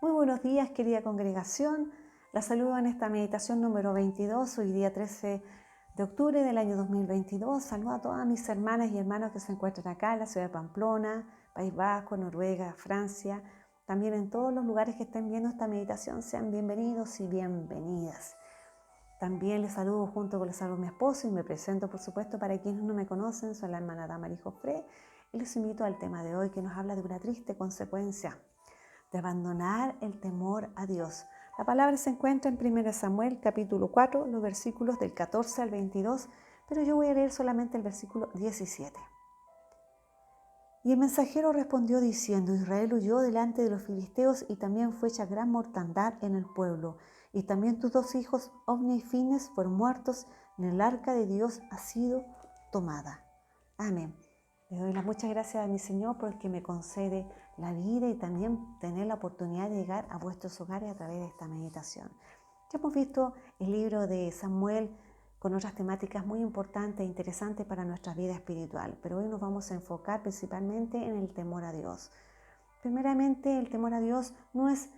Muy buenos días, querida congregación. La saludo en esta meditación número 22, hoy día 13 de octubre del año 2022. Saludo a todas mis hermanas y hermanos que se encuentran acá en la ciudad de Pamplona, País Vasco, Noruega, Francia. También en todos los lugares que estén viendo esta meditación, sean bienvenidos y bienvenidas. También les saludo junto con les saludo a mi esposo y me presento, por supuesto, para quienes no me conocen, soy la hermana Damaris Jofré y les invito al tema de hoy que nos habla de una triste consecuencia de abandonar el temor a Dios. La palabra se encuentra en 1 Samuel capítulo 4, los versículos del 14 al 22, pero yo voy a leer solamente el versículo 17. Y el mensajero respondió diciendo: Israel huyó delante de los filisteos y también fue hecha gran mortandad en el pueblo. Y también tus dos hijos, Ofni y Fines, fueron muertos, en el arca de Dios ha sido tomada. Amén. Le doy las muchas gracias a mi Señor porque me concede la vida y también tener la oportunidad de llegar a vuestros hogares a través de esta meditación. Ya hemos visto el libro de Samuel con otras temáticas muy importantes e interesantes para nuestra vida espiritual, pero hoy nos vamos a enfocar principalmente en el temor a Dios. Primeramente, el temor a Dios no es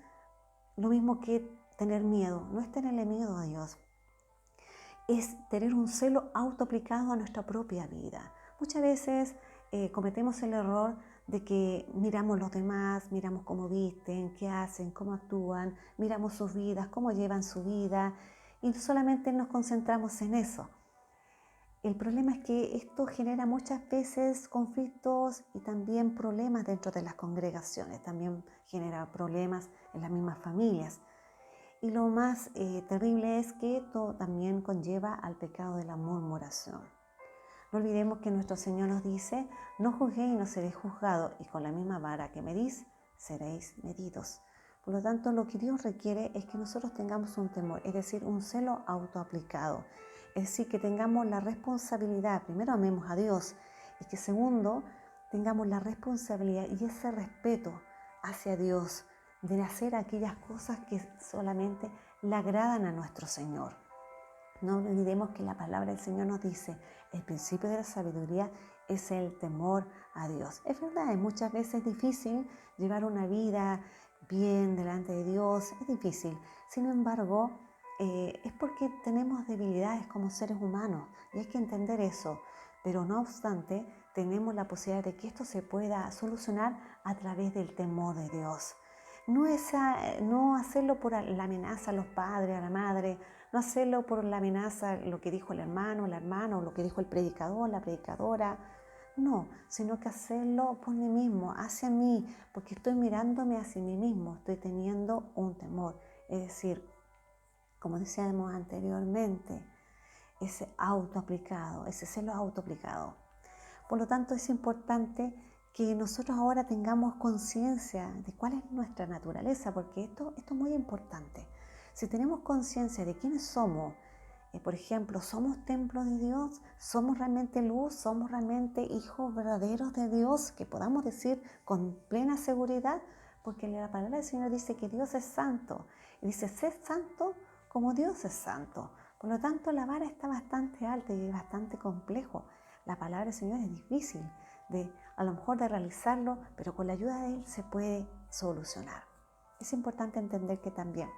lo mismo que tener miedo, no es tenerle miedo a Dios, es tener un celo autoaplicado a nuestra propia vida. Muchas veces cometemos el error de que miramos los demás, miramos cómo visten, qué hacen, cómo actúan, miramos sus vidas, cómo llevan su vida y solamente nos concentramos en eso. El problema es que esto genera muchas veces conflictos y también problemas dentro de las congregaciones, también genera problemas en las mismas familias. Y lo más terrible es que esto también conlleva al pecado de la murmuración. No olvidemos que nuestro Señor nos dice: no juzguéis y no seréis juzgados, y con la misma vara que medís, seréis medidos. Por lo tanto, lo que Dios requiere es que nosotros tengamos un temor, es decir, un celo autoaplicado. Es decir, que tengamos la responsabilidad, primero amemos a Dios, y que segundo, tengamos la responsabilidad y ese respeto hacia Dios, de hacer aquellas cosas que solamente le agradan a nuestro Señor. No olvidemos que la palabra del Señor nos dice: el principio de la sabiduría es el temor a Dios. Es verdad, muchas veces es difícil llevar una vida bien delante de Dios, es difícil. Sin embargo, es porque tenemos debilidades como seres humanos y hay que entender eso. Pero no obstante, tenemos la posibilidad de que esto se pueda solucionar a través del temor de Dios. No hacerlo por la amenaza a los padres, a la madre, no hacerlo por la amenaza, lo que dijo el hermano, la hermana, o lo que dijo el predicador, la predicadora. No, sino que hacerlo por mí mismo, hacia mí, porque estoy mirándome hacia mí mismo, estoy teniendo un temor. Es decir, como decíamos anteriormente, ese autoaplicado, ese celo autoaplicado. Por lo tanto, es importante que nosotros ahora tengamos conciencia de cuál es nuestra naturaleza, porque esto es muy importante. Si tenemos conciencia de quiénes somos, por ejemplo, ¿somos templo de Dios? ¿Somos realmente luz? ¿Somos realmente hijos verdaderos de Dios? Que podamos decir con plena seguridad, porque la palabra del Señor dice que Dios es santo. Y dice: sé santo como Dios es santo. Por lo tanto, la vara está bastante alta y bastante complejo. La palabra del Señor es difícil a lo mejor de realizarlo, pero con la ayuda de Él se puede solucionar. Es importante entender que también,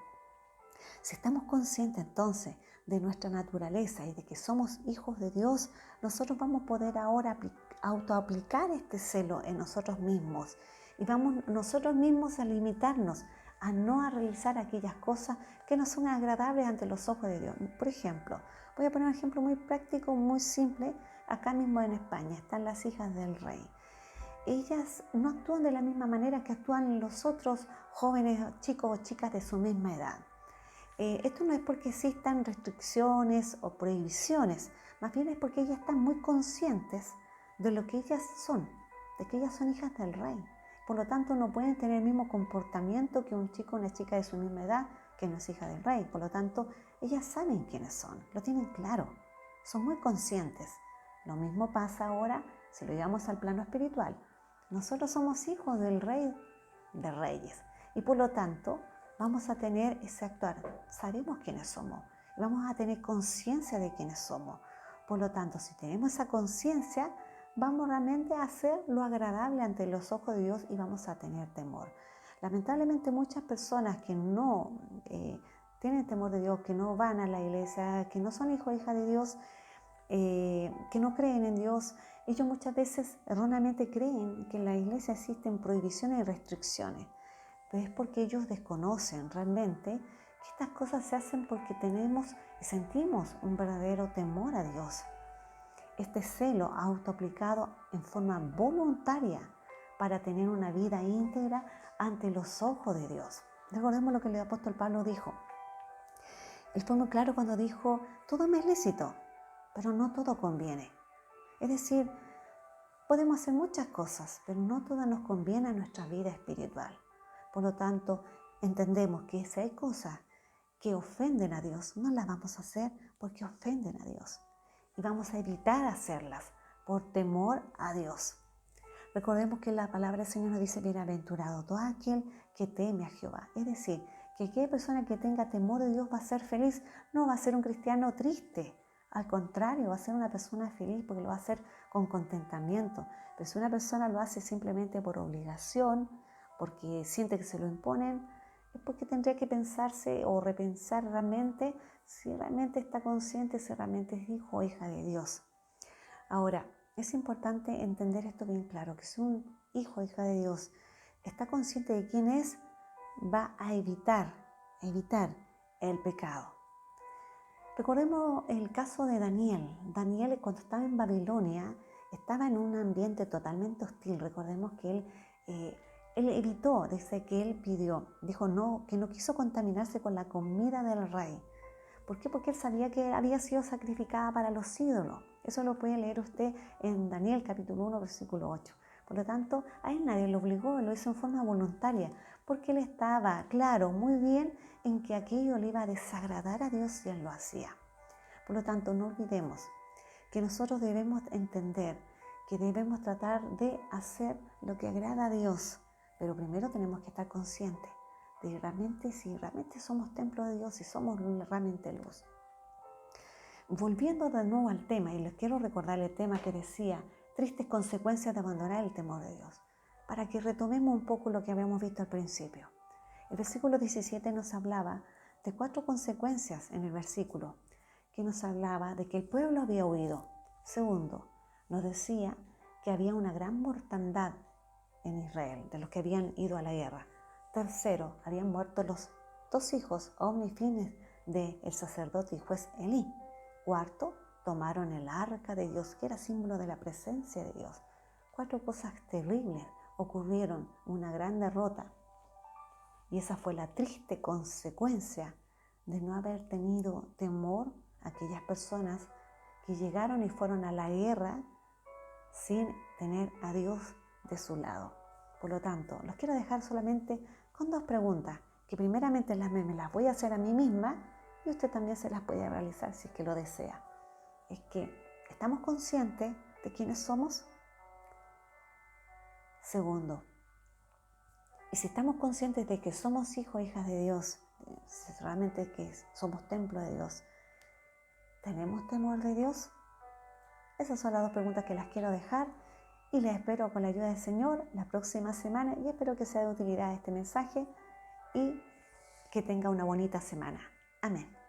si estamos conscientes entonces de nuestra naturaleza y de que somos hijos de Dios, nosotros vamos a poder ahora autoaplicar este celo en nosotros mismos y vamos nosotros mismos a limitarnos a no realizar aquellas cosas que no son agradables ante los ojos de Dios. Por ejemplo, voy a poner un ejemplo muy práctico, muy simple. Acá mismo en España están las hijas del rey. Ellas no actúan de la misma manera que actúan los otros jóvenes, chicos o chicas de su misma edad. Esto no es porque existan restricciones o prohibiciones, más bien es porque ellas están muy conscientes de lo que ellas son, de que ellas son hijas del rey. Por lo tanto, no pueden tener el mismo comportamiento que un chico o una chica de su misma edad que no es hija del rey. Por lo tanto, ellas saben quiénes son, lo tienen claro, son muy conscientes. Lo mismo pasa ahora si lo llevamos al plano espiritual. Nosotros somos hijos del Rey de Reyes y por lo tanto vamos a tener ese actuar. Sabemos quiénes somos y vamos a tener conciencia de quiénes somos. Por lo tanto, si tenemos esa conciencia, vamos realmente a hacer lo agradable ante los ojos de Dios y vamos a tener temor. Lamentablemente muchas personas que no tienen temor de Dios, que no van a la iglesia, que no son hijos o hijas de Dios, que no creen en Dios, ellos muchas veces erróneamente creen que en la iglesia existen prohibiciones y restricciones, pero es porque ellos desconocen realmente que estas cosas se hacen porque tenemos y sentimos un verdadero temor a Dios. Este celo autoaplicado en forma voluntaria para tener una vida íntegra ante los ojos de Dios. Recordemos lo que el apóstol Pablo dijo. Él fue muy claro cuando dijo, todo me es lícito, pero no todo conviene. Es decir, podemos hacer muchas cosas, pero no todas nos convienen a nuestra vida espiritual. Por lo tanto, entendemos que si hay cosas que ofenden a Dios, no las vamos a hacer porque ofenden a Dios. Y vamos a evitar hacerlas por temor a Dios. Recordemos que la palabra del Señor nos dice, bienaventurado todo aquel que teme a Jehová. Es decir, que aquella persona que tenga temor de Dios va a ser feliz, no va a ser un cristiano triste. Al contrario, va a ser una persona feliz porque lo va a hacer con contentamiento. Pero si una persona lo hace simplemente por obligación, porque siente que se lo imponen, es porque tendría que pensarse o repensar realmente si realmente está consciente, si realmente es hijo o hija de Dios. Ahora, es importante entender esto bien claro, que si un hijo o hija de Dios está consciente de quién es, va a evitar el pecado. Recordemos el caso de Daniel. Daniel, cuando estaba en Babilonia, estaba en un ambiente totalmente hostil. Recordemos que él evitó, dice que él pidió, dijo no, que no quiso contaminarse con la comida del rey. ¿Por qué? Porque él sabía que había sido sacrificada para los ídolos. Eso lo puede leer usted en Daniel capítulo 1, versículo 8. Por lo tanto, a él nadie lo obligó, lo hizo en forma voluntaria, porque él estaba claro, muy bien, en que aquello le iba a desagradar a Dios si él lo hacía. Por lo tanto, no olvidemos que nosotros debemos entender que debemos tratar de hacer lo que agrada a Dios, pero primero tenemos que estar conscientes de realmente si realmente somos templo de Dios, si somos realmente luz. Volviendo de nuevo al tema, y les quiero recordar el tema que decía, tristes consecuencias de abandonar el temor de Dios, para que retomemos un poco lo que habíamos visto al principio. El versículo 17 nos hablaba de 4 consecuencias en el versículo, que nos hablaba de que el pueblo había huido. Segundo, nos decía que había una gran mortandad en Israel, de los que habían ido a la guerra. Tercero, habían muerto los 2 hijos, Ofni y Finees, del sacerdote y juez Elí. Cuarto, tomaron el arca de Dios, que era símbolo de la presencia de Dios. 4 cosas terribles ocurrieron, una gran derrota. Y esa fue la triste consecuencia de no haber tenido temor a aquellas personas que llegaron y fueron a la guerra sin tener a Dios de su lado. Por lo tanto, los quiero dejar solamente con 2 preguntas, que primeramente me las voy a hacer a mí misma y usted también se las puede realizar si es que lo desea. Es que, ¿estamos conscientes de quiénes somos? Segundo, y si estamos conscientes de que somos hijos e hijas de Dios, si realmente que somos templo de Dios, ¿tenemos temor de Dios? Esas son las 2 preguntas que las quiero dejar y les espero con la ayuda del Señor la próxima semana y espero que sea de utilidad este mensaje y que tenga una bonita semana. Amén.